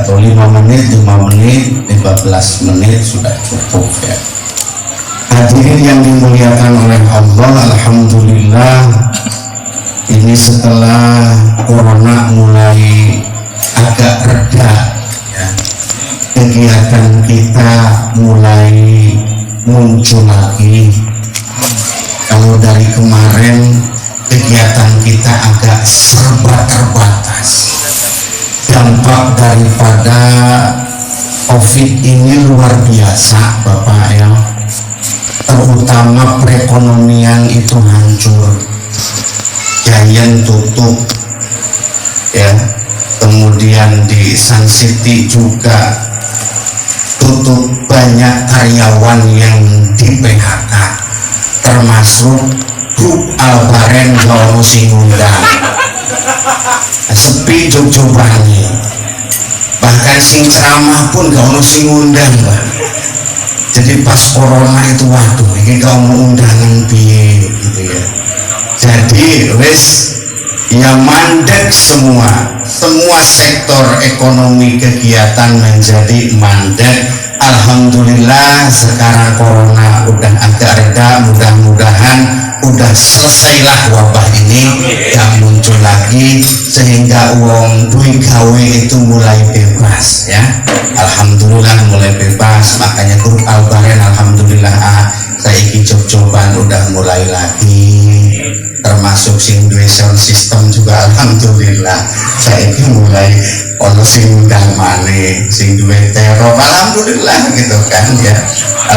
atau 5 menit, 15 menit sudah cukup ya. Hadirin yang dimuliakan oleh Allah, alhamdulillah ini setelah corona mulai agak reda ya, kegiatan kita mulai muncul lagi. Kalau dari kemarin kegiatan kita agak serba terbatas, dampak daripada COVID ini luar biasa Bapak ya, terutama perekonomian itu hancur, Giant tutup ya, kemudian di Sun City juga tutup, banyak karyawan yang di PHK, termasuk grup Albaren Gaono Singundang, sepi jog-jogane, bahkan sing ceramah pun Gaono Singundang Pak. Jadi pas corona itu waduh ini kau mau undangan piye gitu ya. Jadi wes ya mandek semua sektor ekonomi kegiatan menjadi mandek. Alhamdulillah sekarang corona udah agak reda, mudah-mudahan udah selesailah wabah ini, gak muncul lagi, sehingga uang duit gawe itu mulai bebas ya. Alhamdulillah mulai bebas, makanya grup Albaren alhamdulillah saiki coba-cobaan udah mulai lagi, termasuk sing duwe sound system juga alhamdulillah saiki mulai ono sing undang maneh, sing duwe teror alhamdulillah gitu kan ya.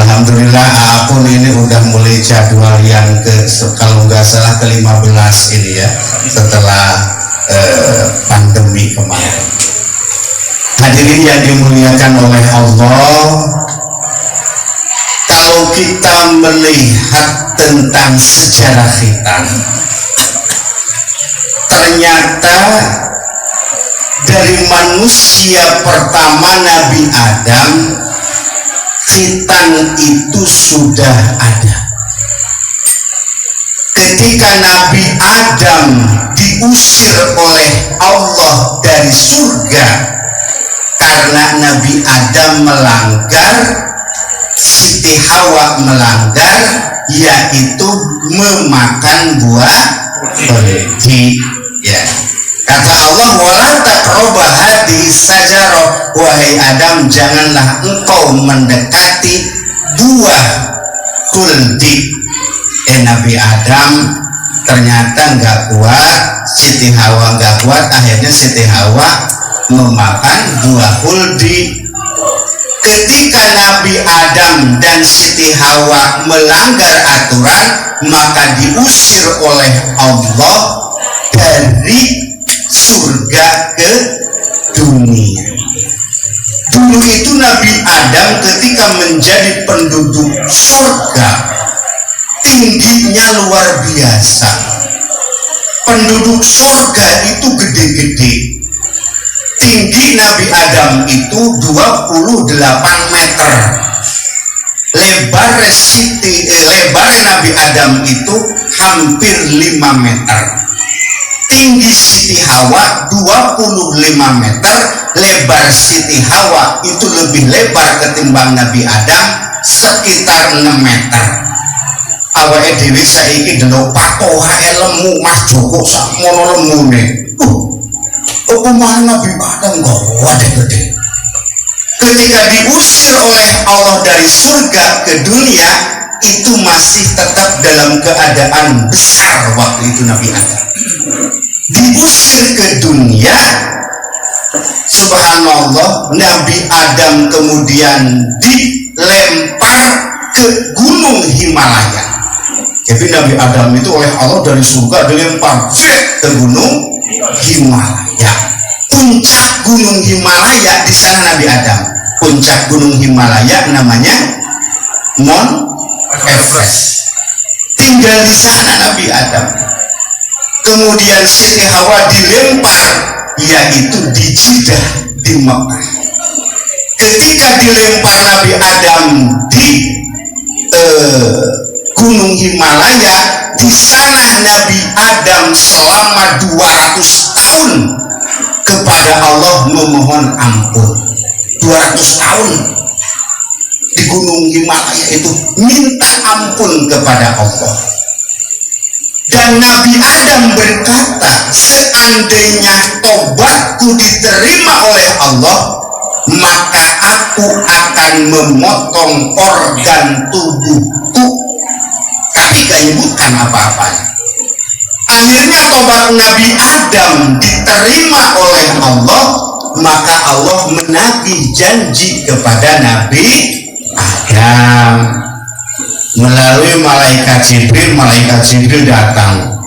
Alhamdulillah pun ini udah mulai jadwal yang kalau nggak salah ke-15 ini ya, setelah pandemi kemarin. Hadirin yang dimuliakan oleh Allah, kalau kita melihat tentang sejarah khitan, ternyata dari manusia pertama Nabi Adam, khitan itu sudah ada. Ketika Nabi Adam diusir oleh Allah dari surga karena Nabi Adam melanggar, Siti Hawa melanggar, yaitu memakan buah berji ya. Kata Allah, wala taqrabu hadhihi sajarah, wahai Adam janganlah engkau mendekati buah khuldi. Nabi Adam ternyata nggak kuat, Siti Hawa nggak kuat, akhirnya Siti Hawa memakan buah khuldi. Ketika Nabi Adam dan Siti Hawa melanggar aturan, maka diusir oleh Allah dari surga ke dunia. Dulu itu Nabi Adam ketika menjadi penduduk surga, tingginya luar biasa. Penduduk surga itu gede-gede. Tinggi Nabi Adam itu 28 meter. Lebar Nabi Adam itu hampir 5 meter. Tinggi Siti Hawa 25 meter. Lebar Siti Hawa itu lebih lebar ketimbang Nabi Adam, sekitar 6 meter. Awake dhewe saiki delok pakohake lemu Mas Joko sak mono lemune. Hukuman Nabi Adam gede. Ketika diusir oleh Allah dari surga ke dunia, itu masih tetap dalam keadaan besar waktu itu Nabi Adam. Diusir ke dunia, subhanallah, Nabi Adam kemudian dilempar ke gunung Himalaya. Jadi Nabi Adam itu oleh Allah dari surga dilempar ke gunung Himalaya. Puncak gunung Himalaya di sana Nabi Adam. Puncak gunung Himalaya namanya Mount Everest. Tinggal di sana Nabi Adam. Kemudian Siti Hawa dilempar, yaitu di Jeddah di Mekah. Ketika dilempar Nabi Adam di gunung Himalaya, di sana Nabi Adam selama 200 tahun kepada Allah memohon ampun. 200 tahun di Gunung Himalaya itu minta ampun kepada Allah. Dan Nabi Adam berkata, seandainya tobatku diterima oleh Allah, maka aku akan memotong organ tubuhku. Tapi gak nyebutkan apa-apanya. Akhirnya tobat Nabi Adam diterima oleh Allah, maka Allah menagih janji kepada Nabi Adam melalui malaikat Jibril datang.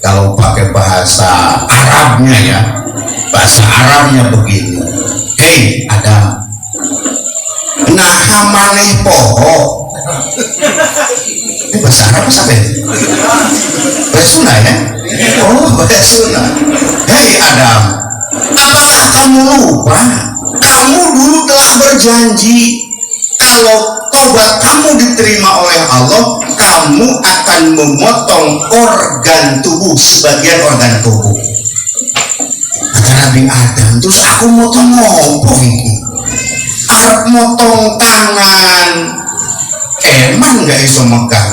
Kalau pakai bahasa Arabnya ya, bahasa Arabnya begini. Adam, nah maneh poho. Ini bahasa Arab apa sampai? Bahasa Sunda ya? Oh, bahasa Sunda. Adam, apakah kamu lupa? Kamu dulu telah berjanji kalau tobat kamu diterima oleh Allah, kamu akan memotong organ tubuh, sebagian organ tubuh. Kata Nabi Adam, terus aku motong apa ini? Arep motong tangan, emang gak iso megang.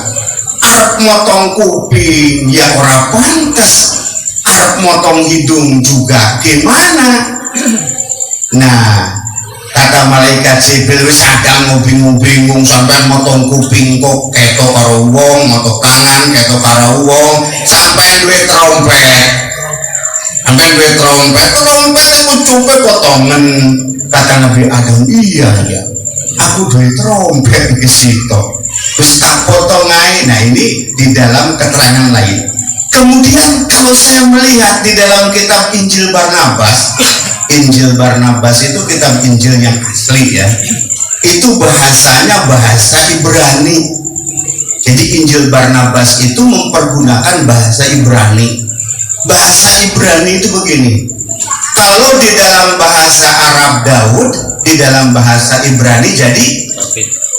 Arep motong kuping, ya ora pantes. Arep motong hidung juga gimana? Nah, kata malaikat Jibril, wis kadang bingung sampai motong kuping kok ketok karo wong, motong tangan ketok karo wong, sampai duwe trompet. Trompet itu cupe potongan. Kata Nabi Adam, iya aku duwe trompet ke situ. Wis tak potong ae. Nah, ini di dalam keterangan lain. Kemudian kalau saya melihat di dalam kitab Injil Barnabas itu kitab Injil yang asli ya, itu bahasanya bahasa Ibrani. Jadi Injil Barnabas itu mempergunakan bahasa Ibrani. Bahasa Ibrani itu begini, kalau di dalam bahasa Arab Daud, di dalam bahasa Ibrani jadi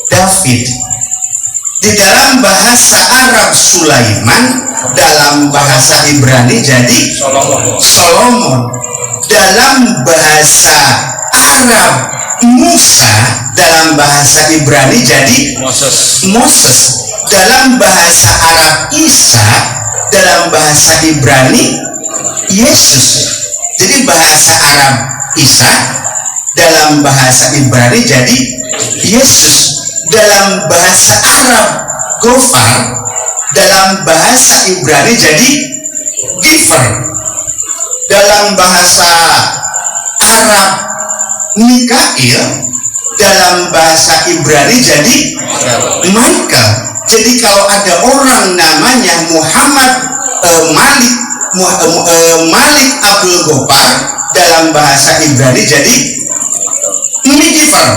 David. Di dalam bahasa Arab Sulaiman, dalam bahasa Ibrani jadi Solomon. Dalam bahasa Arab Musa, dalam bahasa Ibrani jadi Moses. Dalam bahasa Arab Isa, dalam bahasa Ibrani Yesus. Jadi bahasa Arab Isa, dalam bahasa Ibrani jadi Yesus. Dalam bahasa Arab Gofar, dalam bahasa Ibrani jadi Giver. Dalam bahasa Arab Mikail, dalam bahasa Ibrani jadi Michael. Jadi kalau ada orang namanya Muhammad Malik Abdul Gopar, dalam bahasa Ibrani jadi Mikifer.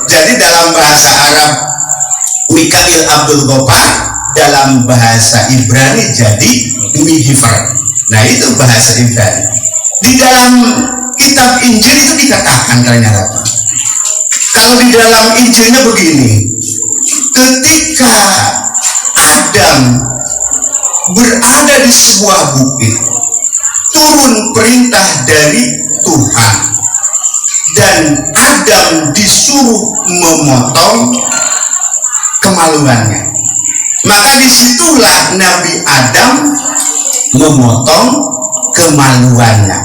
Jadi dalam bahasa Arab Mikail Abdul Gopar, dalam bahasa Ibrani jadi Mikifer. Nah, itu bahasa Ibrani. Di dalam kitab Injil itu dikatakan ternyata, kalau di dalam Injilnya begini, ketika Adam berada di sebuah bukit, turun perintah dari Tuhan, dan Adam disuruh memotong kemaluannya. Maka disitulah Nabi Adam memotong kemaluannya.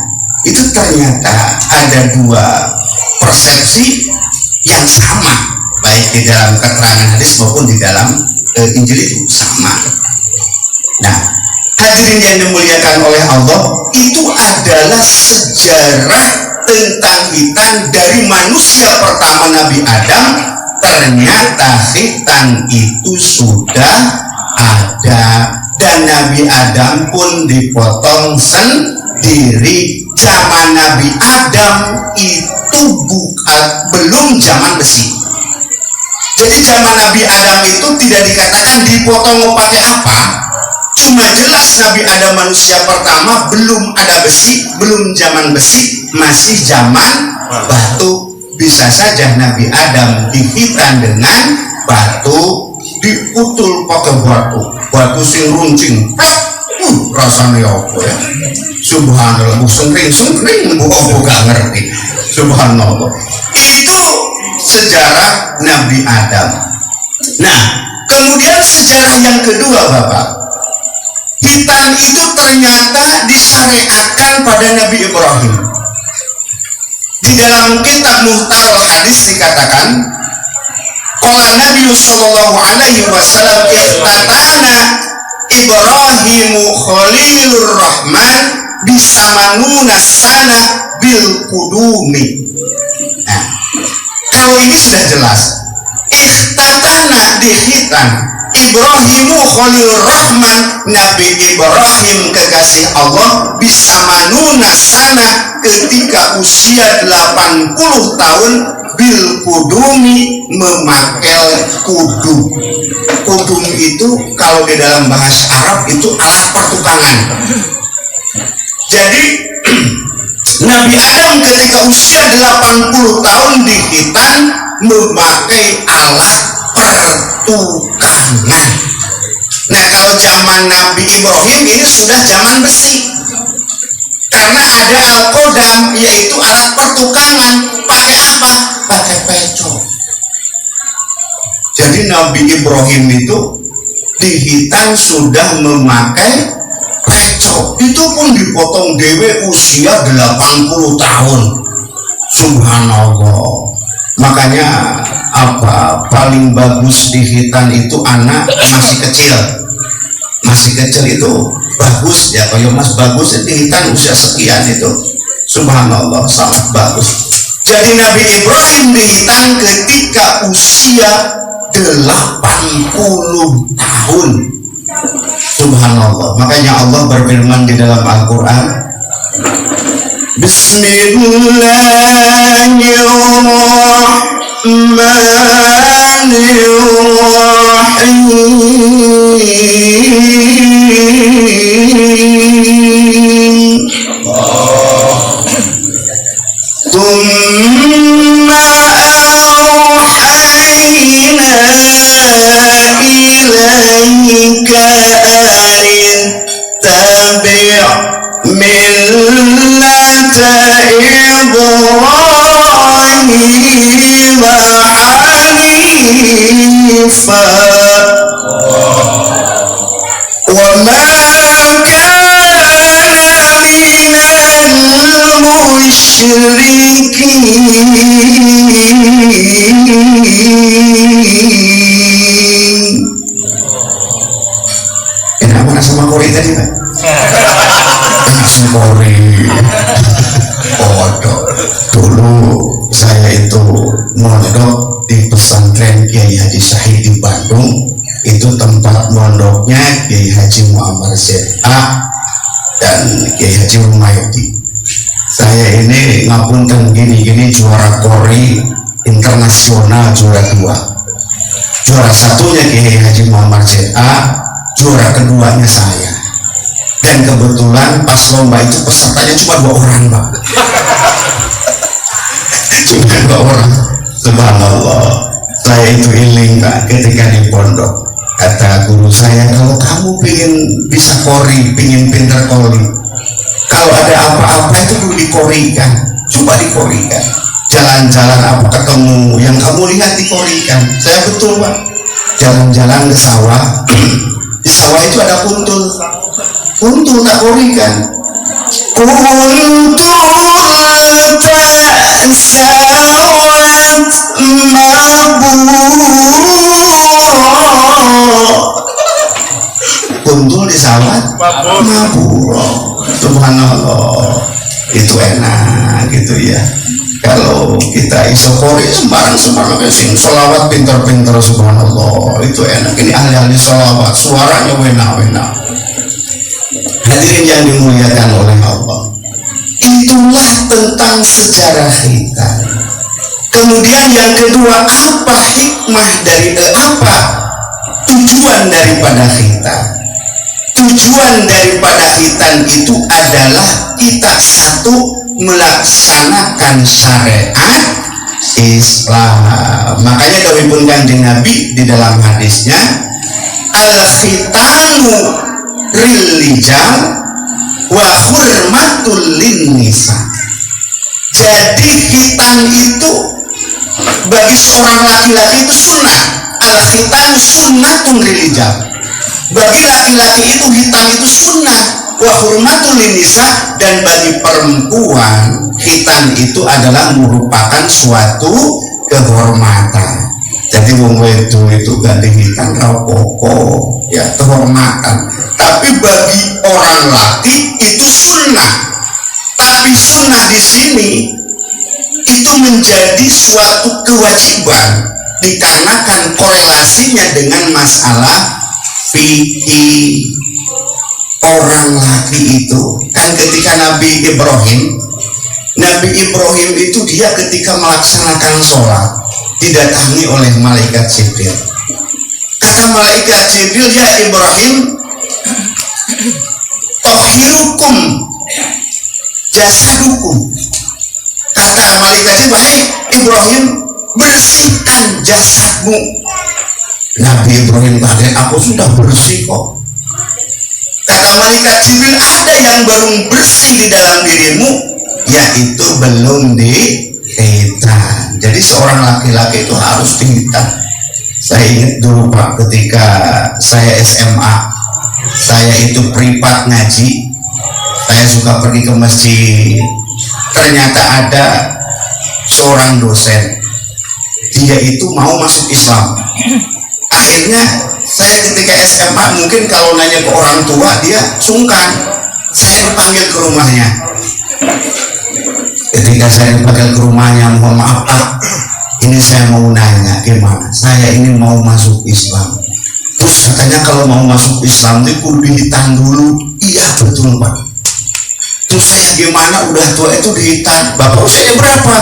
Itu ternyata ada dua persepsi yang sama, baik di dalam keterangan hadis maupun di dalam Injil itu sama. Nah, hadirin yang dimuliakan oleh Allah, itu adalah sejarah tentang hitam dari manusia pertama Nabi Adam. Ternyata hitam itu sudah ada, dan Nabi Adam pun dipotong sendiri. Zaman Nabi Adam itu belum zaman besi. Jadi zaman Nabi Adam itu tidak dikatakan dipotong mau pakai apa, cuma jelas Nabi Adam manusia pertama belum ada besi, belum zaman besi, masih zaman batu. Bisa saja Nabi Adam dihitan dengan batu, diputul pakai batu sing runcing, rasanya apa ya, subhanallah, sungkring buka ngerti, subhanallah. Itu sejarah Nabi Adam. Nah, kemudian sejarah yang kedua Bapak, hitan itu ternyata disyariatkan pada Nabi Ibrahim. Di dalam kitab Muhtarul Hadis dikatakan, qala Nabi sallallahu alaihi wasallam ihtatana Ibrahimu Khalilur Rahman bisamanuna sana bil kudumi. Nah, kalau ini sudah jelas. Ihtatana dihitan Ibrahimu Khalilur Rahman, Nabi Ibrahim kekasih Allah, bisamanuna sana ketika usia 80 tahun bil kudumi, memakai kudum. Kudum itu kalau di dalam bahasa Arab itu alat pertukangan. Jadi Nabi Adam ketika usia 80 tahun dihitan memakai alat pertukangan. Nah, kalau zaman Nabi Ibrahim ini sudah zaman besi, karena ada al-qodam, yaitu alat pertukangan. Pakai apa? Pakai pecok. Jadi Nabi Ibrahim itu dihitan sudah memakai pecok. Itu pun dipotong dewe usia 80 tahun. Subhanallah. Makanya apa paling bagus dihitan itu anak masih kecil. Masih kecil itu bagus ya, kalau mas bagus dihitan usia sekian itu. Subhanallah, sangat bagus. Jadi Nabi Ibrahim dihitan ketika usia 80 tahun. Subhanallah. Makanya Allah berfirman di dalam Al-Quran, Bismillahirrahmanirrahim. Thumma awhayna ilaika attabi' millata Ibrahim hanifa wa ma kana minal musyrikin. Mana sama kori tadi Pak? Sama kori. Dulu saya itu mondok di pesantren Kiai Haji Syahid di Bandung. Itu tempat mondoknya Kiai Haji Muammar Z.A. dan Kiai Haji Rumaydi. Saya ini ngapunten gini-gini juara kori internasional juara 2. Juara satunya Kiai Haji Muammar Z.A, juara keduanya saya. Dan kebetulan pas lomba itu pesertanya cuma 2 orang Pak. Cuma 2 orang. Subhanallah. Saya itu iling Pak ketika di pondok. Kata guru saya, kalau kamu pengen bisa kori, pengen pintar kori, kalau ada apa-apa itu perlu dikorikan. Coba dikorikan. Jalan-jalan apa ketemu yang kamu lihat dikorikan. Saya betul Pak. Jalan-jalan ke sawah. Di sawah itu ada kuntul. Kuntul tak korikan. Kuntul tasawat maburo. Kuntul di sawah maburo. Subhanallah. Itu enak gitu ya. Kalau kita isokori sembarang sing sholawat pintar-pintar, subhanallah, itu enak. Ini ahli-ahli sholawat, suaranya wena-wena. Hadirin yang dimuliakan oleh Allah, itulah tentang sejarah kita. Kemudian yang kedua, apa hikmah dari apa tujuan daripada khitan? Tujuan daripada khitan itu adalah kita satu, melaksanakan syariat Islam. Makanya dawuhipun Kanjeng Nabi di dalam hadisnya, al-khitanu rijal wa hurmatul linnisa. Jadi hitam itu bagi seorang laki-laki itu sunnah. Al hitam sunnatun rijal. Bagi laki-laki itu hitam itu sunnah. Wa hurmatul linnisa, dan bagi perempuan hitam itu adalah merupakan suatu kehormatan. Jadi wong wedo itu ganti hitam rapopo ya, kehormatan. Tapi bagi orang laki itu sunnah. Tapi sunnah di sini itu menjadi suatu kewajiban dikarenakan korelasinya dengan masalah fikih. Orang laki itu kan ketika Nabi Ibrahim itu dia ketika melaksanakan sholat didatangi oleh malaikat Jibril. Kata malaikat Jibril, ya Ibrahim, tohirukum jasadukum. Kata malaikat Jibril, Ibrahim, bersihkan jasadmu. Nabi Ibrahim kaget, aku sudah bersih kok. Kata malaikat Jibril, ada yang baru bersih di dalam dirimu, yaitu belum dihitan. Jadi seorang laki-laki itu harus dihitan. Saya ingat dulu Pak, ketika saya SMA, saya itu privat ngaji, saya suka pergi ke masjid. Ternyata ada seorang dosen, dia itu mau masuk Islam. Akhirnya saya ketika SMA, mungkin kalau nanya ke orang tua dia sungkan. Saya dipanggil ke rumahnya. Ketika saya dipanggil ke rumahnya, mohon maaf Pak, ini saya mau nanya gimana, saya ini mau masuk Islam. Terus katanya kalau mau masuk Islam itu kudu dihitan dulu. Iya betul Pak. Terus saya gimana, udah tua itu dihitan. Bapak usianya berapa?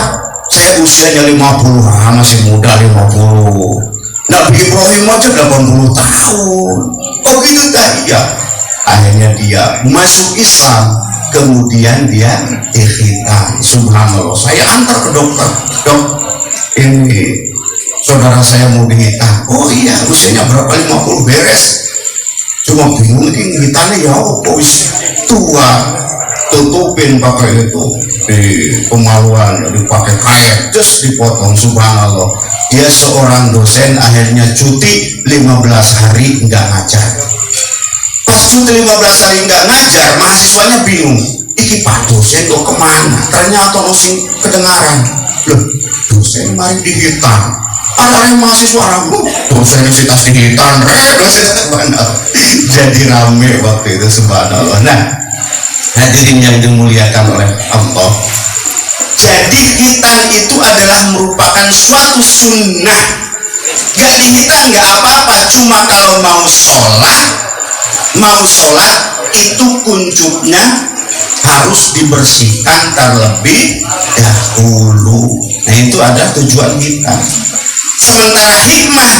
Saya usianya 50, masih muda 50. Nabi Ibrahim aja 80 tahun. Oh gitu dah. Iya. Akhirnya dia masuk Islam, kemudian dia dihitan. Subhanallah. Saya antar ke dokter. Dok, ini saudara saya mau dihitan. Oh iya, usianya berapa? 50, beres. Cuma bingung ini hitannya ya apa wis tua. Tutupin pakai itu di pemaluan, dipakai kain, terus dipotong. Subhanallah. Dia seorang dosen, akhirnya cuti 15 hari nggak ngajar. Pas cuti 15 hari nggak ngajar, mahasiswanya bingung, iki Pak dosen kok kemana? Ternyata masih kedengaran, loh dosen mari dihitan. Ada mahasiswa ramu, dosen sih tas dihitan, jadi rame waktu itu. Subhanallah. Nah, hadirin yang dimuliakan oleh Allah, jadi hitan itu adalah merupakan suatu sunnah. Gak dihitan gak apa-apa, cuma kalau mau sholat itu kuncupnya harus dibersihkan terlebih dahulu. Nah itu ada tujuan hitan. Sementara hikmah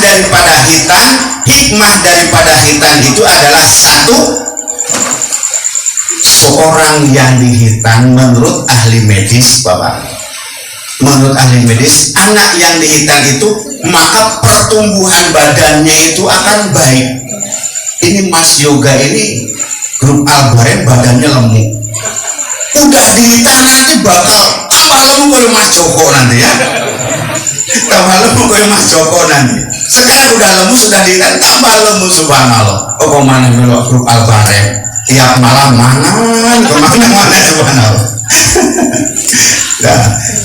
daripada hitan itu adalah satu, seorang yang dihitan menurut ahli medis, Bapak, menurut ahli medis, anak yang dihitan itu maka pertumbuhan badannya itu akan baik. Ini Mas Yoga ini grup Albarem badannya lemuk, udah dihitan nanti bakal tambah lemuk kayak Mas Joko nanti ya, tambah lemuk kayak Mas Joko nanti. Sekarang udah lemuk, sudah dihitan tambah lemuk. Subhanallah. Oh kemana dulu grup Albarem, tiap malam kemana-mana. Subhanallah. Nah,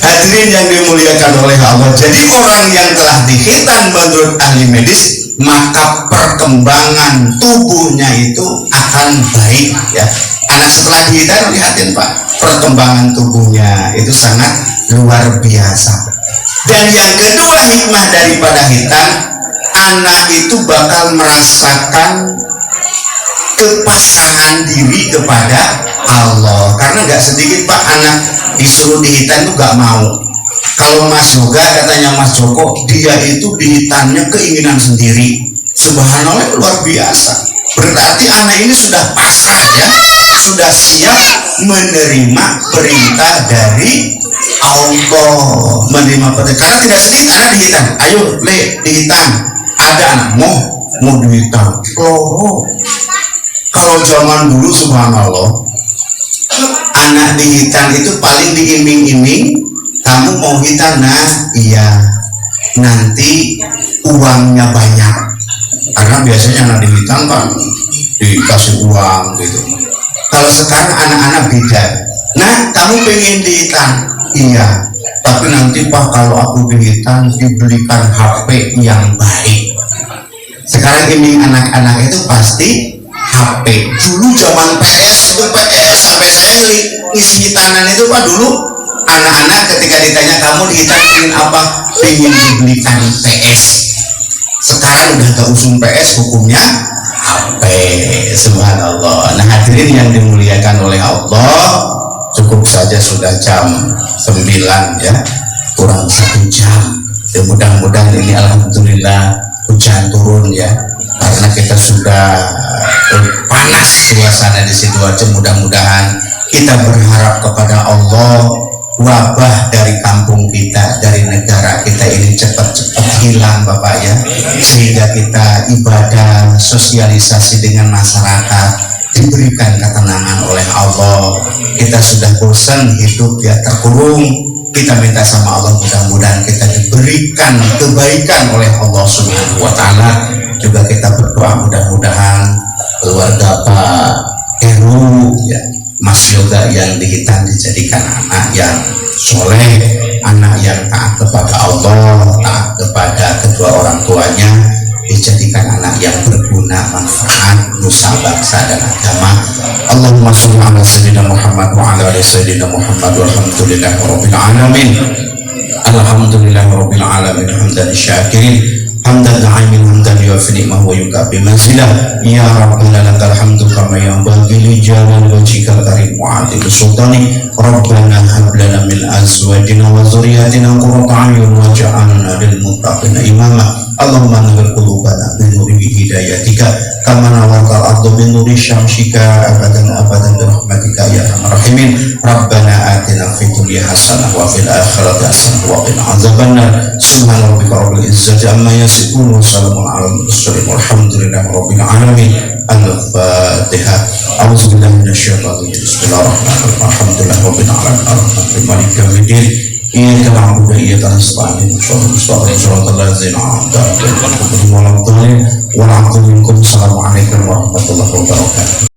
hadirin yang dimuliakan oleh Allah, jadi orang yang telah dihitan menurut ahli medis, maka perkembangan tubuhnya itu akan baik ya. Anak setelah dihitan, lihatin Pak, perkembangan tubuhnya itu sangat luar biasa. Dan yang kedua hikmah daripada hitan, anak itu bakal merasakan kepasrahan diri kepada Allah. Karena gak sedikit Pak anak disuruh dihitan itu gak mau. Kalau Mas Yoga, katanya Mas Joko, dia itu dihitannya keinginan sendiri. Subhanallah, luar biasa. Berarti anak ini sudah pasrah ya, sudah siap menerima perintah dari Allah, menerima perintah. Karena tidak sedikit anak dihitan. Ayo Le, dihitan. Ada anak mau dihitan. Oh, kalau zaman dulu subhanallah, anak dihitan itu paling diiming-iming, kamu mau hitan, nah iya nanti uangnya banyak, karena biasanya anak dihitan kan dikasih uang gitu. Kalau sekarang anak-anak beda, nah kamu pengen dihitan, iya tapi nanti Pak kalau aku dihitan dibelikan HP yang baik. Sekarang ini anak-anak itu pasti HP. Dulu zaman PS itu PS sampai saya ngisi hitanan itu Pak, dulu anak-anak ketika ditanya kamu dihitan ingin apa, ingin dibelikan PS. Sekarang udah gak usung PS, hukumnya HP. Subhanallah. Nah hadirin yang dimuliakan oleh Allah, cukup saja sudah jam 9 ya, kurang 1 jam ya. Mudah-mudahan ini alhamdulillah hujan turun ya, karena kita sudah panas suasana di Sidoarjo. Mudah-mudahan kita berharap kepada Allah wabah dari kampung kita, dari negara kita ini cepat-cepat hilang Bapak ya, sehingga kita ibadah sosialisasi dengan masyarakat diberikan ketenangan oleh Allah. Kita sudah bosan hidup ya terkurung, kita minta sama Allah mudah-mudahan kita diberikan kebaikan oleh Allah Subhanahu wa Ta'ala. Juga kita berdoa mudah-mudahan keluarga Pak Heru ya, Mas Yoga yang dihitan dijadikan anak yang soleh, anak yang taat kepada Allah, taat kepada kedua orang tuanya, dijadikan anak yang berguna, manfaat, nusa bangsa dan agama. Allahumma sholli ala sayyidina Muhammad wa ala ali sayyidina Muhammad walhamdulillahi rabbil alamin. Alhamdulillahi rabbil alamin hamdan syakirin, hamdan na'imin, hamdan yuafi ni'mah wa yukafi manzilah. Ya Rabbana lakal hamdu kama yanbaghi li jalali wajhikal karim wa 'azimi sultani. Rabbana hab lana min azwajina wa dhurriyyatina qurrata a'yun waj'alna lil muttaqina imama. Allahumma nawwir qulubana bi nuri hidayatika kama nawwartal ardu bi nuri syamsika abadan abadan bi rahmatika ya arhamar rahimin. Rabbana atina fid dunya hasanah wa fil akhirati hasanah wa qina azabannar. Subhana rabbika rabbil izzati amma yasifun wa salamun alal mursalin walhamdulillahi rabbil alamin. Al-Fatihah. A'udzubillahi minasyaitonir rajim. Bismillahirrahmanirrahim. Alhamdulillahi rabbil alamin. Arrahmanirrahim. Maliki yaumiddin. Iyyaka na'budu wa iyyaka nasta'in. Shiratal ladzina an'amta 'alaihim ghairil maghdubi 'alaihim waladdallin. Assalamualaikum warahmatullahi wabarakatuh.